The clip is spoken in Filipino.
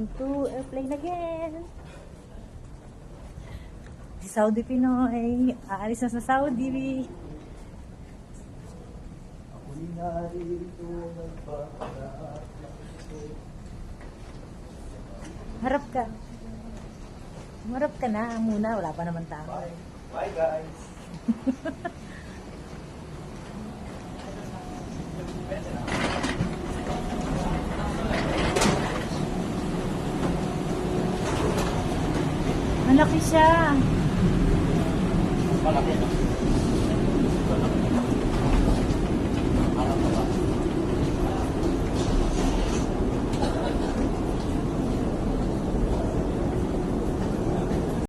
going to airplane again. Si Saudi Pinoy. Aalis na sa Saudi. Ako'y narito nagpapalaat ng gusto. Harap ka. Harap ka na muna. Wala pa naman tao. Bye. Bye guys. Malaki siya. Malaki na.